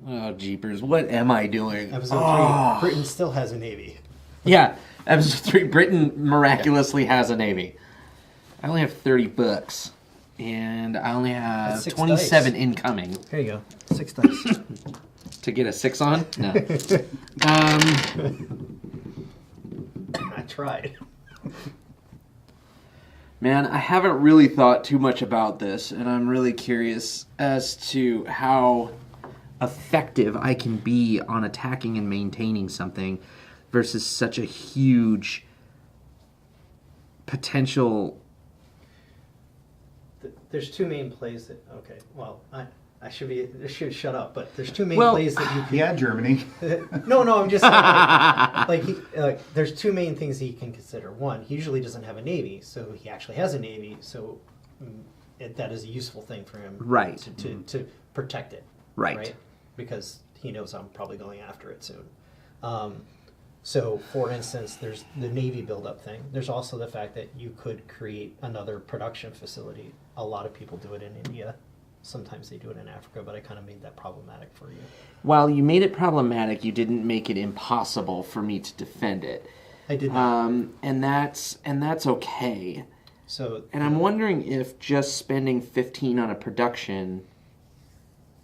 Oh, jeepers. What am I doing? Episode 3, Britain still has a navy. Yeah, episode 3, Britain miraculously has a navy. I only have 30 books, and I only have 27 dice. incoming. Here you go. 6 dice. To get a 6 on? No. I tried. Man, I haven't really thought too much about this, and I'm really curious as to how effective I can be on attacking and maintaining something versus such a huge potential. There's 2 main plays that. Okay, well, I should shut up. But there's 2 main Well, plays that you can. Yeah, Germany. No, I'm just saying, there's 2 main things he can consider. One, he usually doesn't have a navy, so he actually has a navy, so that is a useful thing for him, Right. To protect it, Right. Because he knows I'm probably going after it soon. So, for instance, there's the navy buildup thing. There's also the fact that you could create another production facility. A lot of people do it in India. Sometimes they do it in Africa, but I kind of made that problematic for you. While you made it problematic, you didn't make it impossible for me to defend it. I did not. And that's okay. So, And I'm wondering if just spending 15 on a production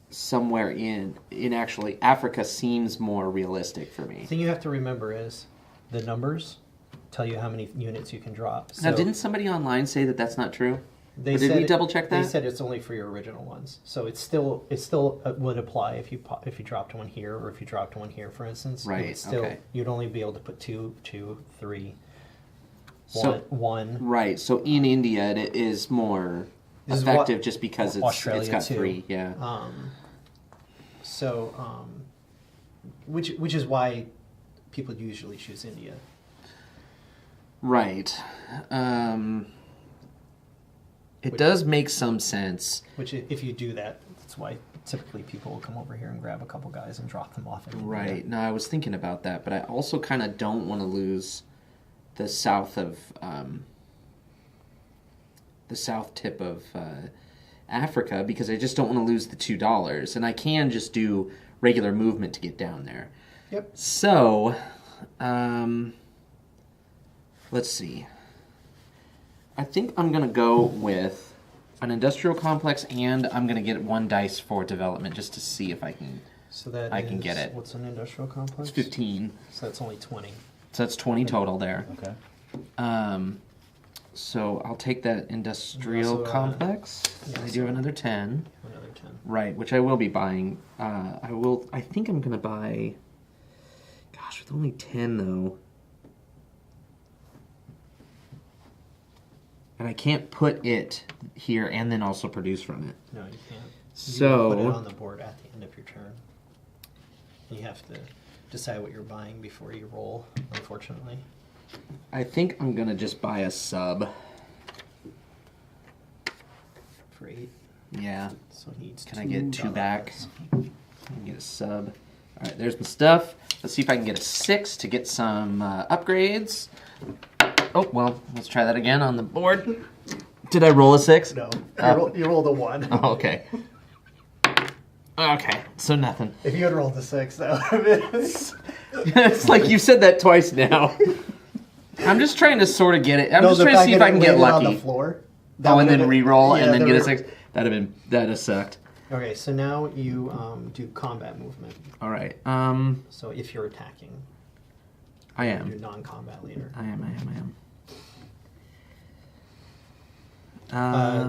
somewhere in actually Africa seems more realistic for me. the thing you have to remember is the numbers tell you how many units you can drop. Now, So didn't somebody online say that that's not true? they Or did said we double check that? They said it's only for your original ones. So it still would apply if you dropped one here or if you dropped one here, for instance. It would Right, Still, okay. you'd only be able to put 2, 3, So- 1. Right. So in India, it is more This is effective just because it's Australia got too. 3. Yeah. Which is why people usually choose India. Right. It does make some sense. Which, if you do that, that's why typically people will come over here and grab a couple guys and drop them off. In India. Right. No, I was thinking about that, but I also kind of don't want to lose the south of the south tip of Africa because I just don't want to lose the $2, and I can just do regular movement to get down there. Yep. So, let's see. I think I'm gonna go with an industrial complex, and I'm gonna get 1 dice for development just to see if I can. So that I can get it. What's an industrial complex? It's 15. So that's only 20. So that's 20 total there. Okay. So I'll take that industrial Also, complex. yeah, I do have another 10. Another 10. Right, which I will be buying. I think I'm going to buy... Gosh, with only 10, though. And I can't put it here and then also produce from it. No, you can't. So... You put it on the board at the end of your turn. You have to decide what you're buying before you roll, unfortunately. I think I'm going to just buy a sub. For 8. Yeah. So it needs Can I get 2 back? $2. I can get a sub. All right, there's my stuff. Let's see if I can get a 6 to get some upgrades. Oh, well, let's try that again on the board. Did I roll a 6? No, Oh. you rolled a 1. Oh, okay. Okay, so nothing. If you had rolled a 6, that would have been... It's like you said that twice now. I'm just trying to sort of get it. I'm just the trying to fact see if that I can it get landed on lucky. the floor. Oh, and then would've been- re-roll and yeah, then the get a re- 6. That'd have sucked. Okay, so now you do combat movement. All right. So if you're attacking, I you're am. non-combat leader. I am.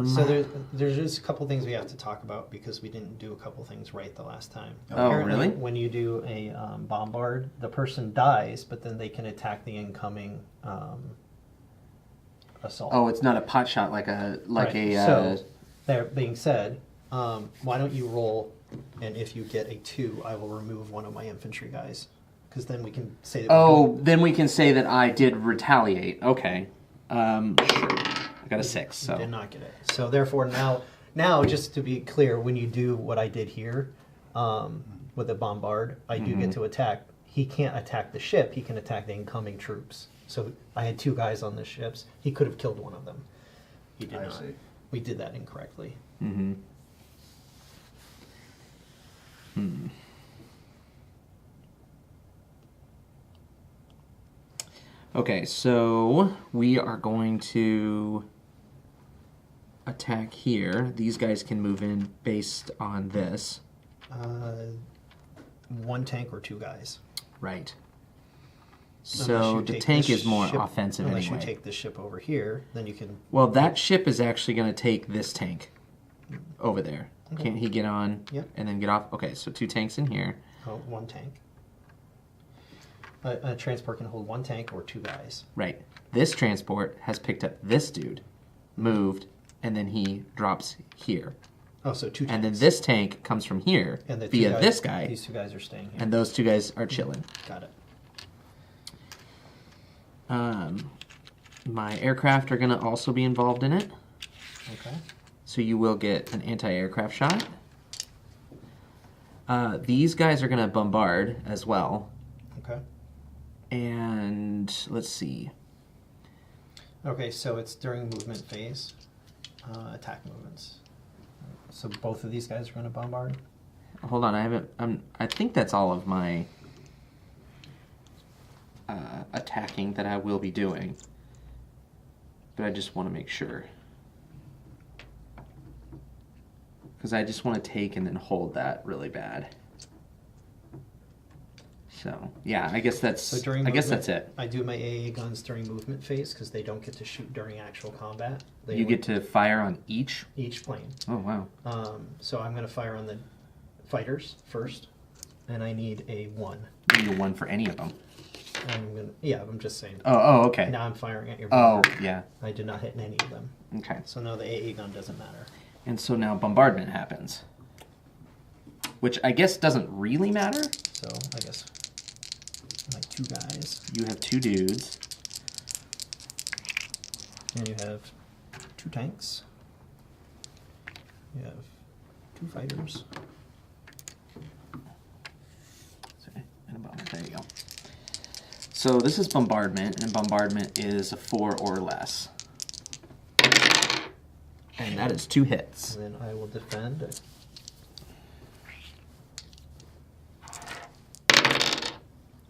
So there's just a couple things we have to talk about because we didn't do a couple things right the last time. Oh, Apparently, really? When you do a bombard, the person dies, but then they can attack the incoming assault. Oh, it's not a pot shot like a Right. a. So that being said, why don't you roll? And if you get a 2, I will remove one of my infantry guys because then we can say that. Oh, then we can say that I did retaliate. Okay. Sure. I got a 6. So. You did not get it. So therefore, now just to be clear, when you do what I did here with a bombard, I do get to attack. He can't attack the ship. He can attack the incoming troops. So I had 2 guys on the ships. He could have killed one of them. He did I not. see. We did that incorrectly. Okay, so we are going to attack here. These guys can move in based on this. One tank or two guys. Right. Unless So you the take tank this is more ship- offensive Unless anyway. you take the ship over here, then you can. Well, that ship is actually going to take this tank over there. Okay. Can't he get on Yep. and then get off? Okay, so 2 tanks in here. Oh, one tank. A transport can hold one tank or two guys. Right. This transport has picked up this dude, moved, and then he drops here. Oh, so two tanks. And then this tank comes from here And the two via guys- this guy, These two guys are staying here. and those 2 guys are chilling. Got it. My aircraft are going to also be involved in it, Okay. so you will get an anti-aircraft shot. These guys are going to bombard as well. Okay. And let's see. Okay, so it's during movement phase, attack movements. So both of these guys are going to bombard. Hold on, I think that's all of my attacking that I will be doing. But I just want to make sure. Because I just want to take and then hold that really bad. So, yeah, I guess that's So during I guess movement, that's it. I do my AA guns during movement phase because they don't get to shoot during actual combat. They You only- get to fire on each? each plane. Oh, wow. So I'm going to fire on the fighters first, and I need a 1. You need a 1 for any of them. I'm just saying. Oh, okay. Now I'm firing at your Oh, bomber. yeah. I did not hit any of them. Okay. So now the AA gun doesn't matter. And so now bombardment happens. Which I guess doesn't really matter. So I guess my 2 guys, You have 2 dudes. and you have 2 tanks. You have 2 fighters. Sorry, and a bomber. There you go. So this is bombardment, and bombardment is a 4 or less. And that is 2 hits. And then I will defend.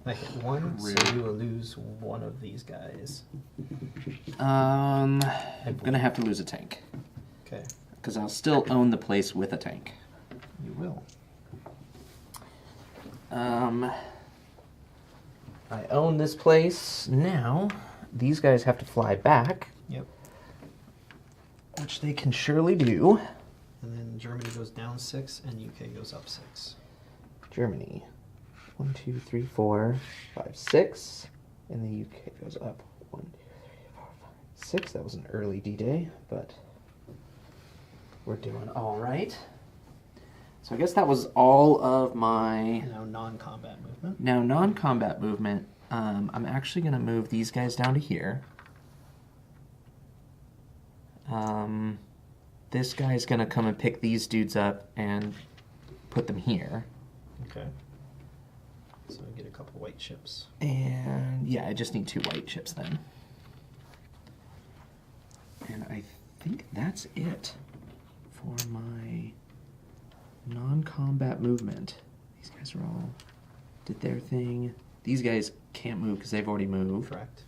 I hit 1, Rude. so you will lose one of these guys. I'm gonna have to lose a tank. Okay. Because I'll still own the place with a tank. You will. I own this place. Now, these guys have to fly back, Yep. which they can surely do. And then Germany goes down 6, and UK goes up 6. Germany. 1, 2, 3, 4, 5, 6. And the UK goes up 1, 2, 3, 4, 5, 6. That was an early D-Day, but we're doing all right. So I guess that was all of my Now non-combat movement. now non-combat movement. I'm actually going to move these guys down to here. This guy's going to come and pick these dudes up and put them here. Okay. So I get a couple white chips. And yeah, I just need 2 white chips then. And I think that's it for my non-combat movement. These guys are all did their thing. These guys can't move because they've already moved. Correct.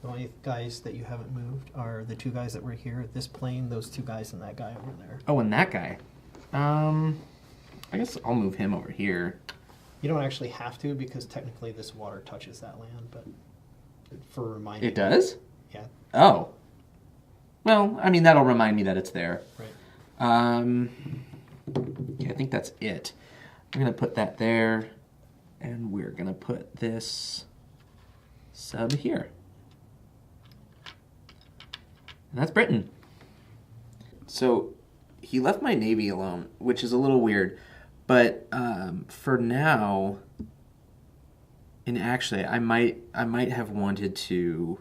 The only guys that you haven't moved are the 2 guys that were here, this plane, those 2 guys, and that guy over there. Oh, and that guy. I guess I'll move him over here. You don't actually have to because technically this water touches that land, but for reminding. It does? Yeah. Oh. Well, I mean, that'll remind me that it's there. Right. Yeah, I think that's it. I'm going to put that there, and we're going to put this sub here. And that's Britain. So he left my Navy alone, which is a little weird. But for now, and actually, I might have wanted to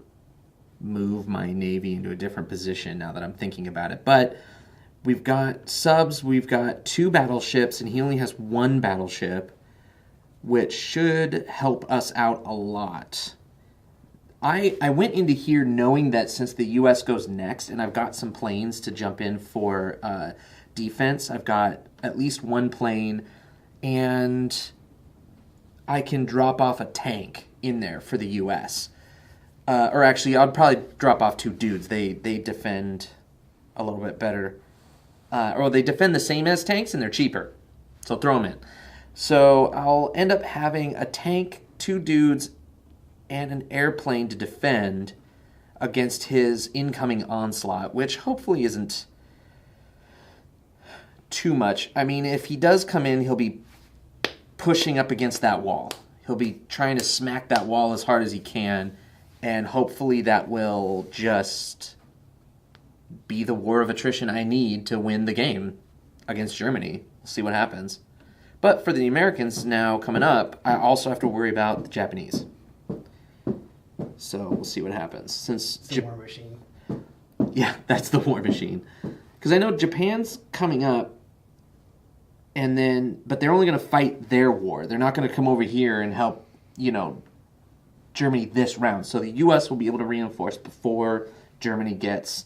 move my Navy into a different position now that I'm thinking about it. But we've got subs, we've got 2 battleships, and he only has 1 battleship, which should help us out a lot. I went into here knowing that since the U.S. goes next, and I've got some planes to jump in for defense, I've got at least 1 plane, and I can drop off a tank in there for the U.S. or actually, I'd probably drop off 2 dudes. They defend a little bit better. Or they defend the same as tanks, and they're cheaper. So throw them in. So I'll end up having a tank, 2 dudes, and an airplane to defend against his incoming onslaught, which hopefully isn't too much. I mean, if he does come in, he'll be pushing up against that wall. He'll be trying to smack that wall as hard as he can, and hopefully that will just be the war of attrition I need to win the game against Germany. We'll see what happens. But for the Americans now coming up, I also have to worry about the Japanese. So we'll see what happens. Since It's the war machine. yeah, that's the war machine. Because I know Japan's coming up, but they're only going to fight their war. They're not going to come over here and help, Germany this round. So the U.S. will be able to reinforce before Germany gets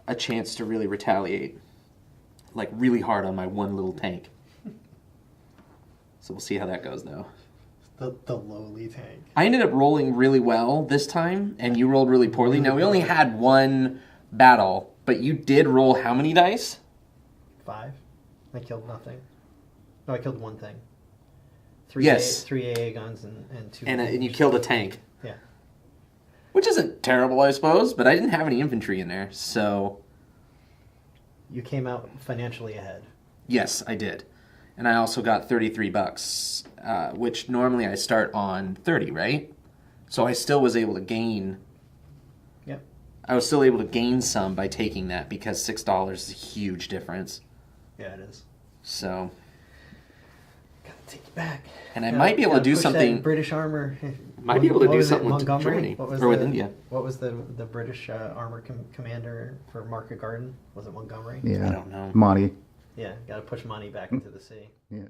a chance to really retaliate, like really hard on my one little tank. So we'll see how that goes, though. The lowly tank. I ended up rolling really well this time, and you rolled really poorly. Now, we only had one battle, but you did roll how many dice? 5. I killed nothing. No, I killed one thing. 3 Yes. 3 AA guns and 2. And you killed a tank. Yeah. Which isn't terrible, I suppose, but I didn't have any infantry in there, so... You came out financially ahead. Yes, I did. And I also got $33, which normally I start on 30, right? So I still was able to gain... Yep. I was still able to gain some by taking that, because $6 is a huge difference. Yeah, it is. So... Gotta take it back. And I might be able to do push that something... British armor. Might be able to What do was it, something with Montgomery? Germany, What was or with the- India. What was the British armor commander for Market Garden? Was it Montgomery? Yeah. I don't know. Monty. Yeah, gotta push money back into the sea. Yeah.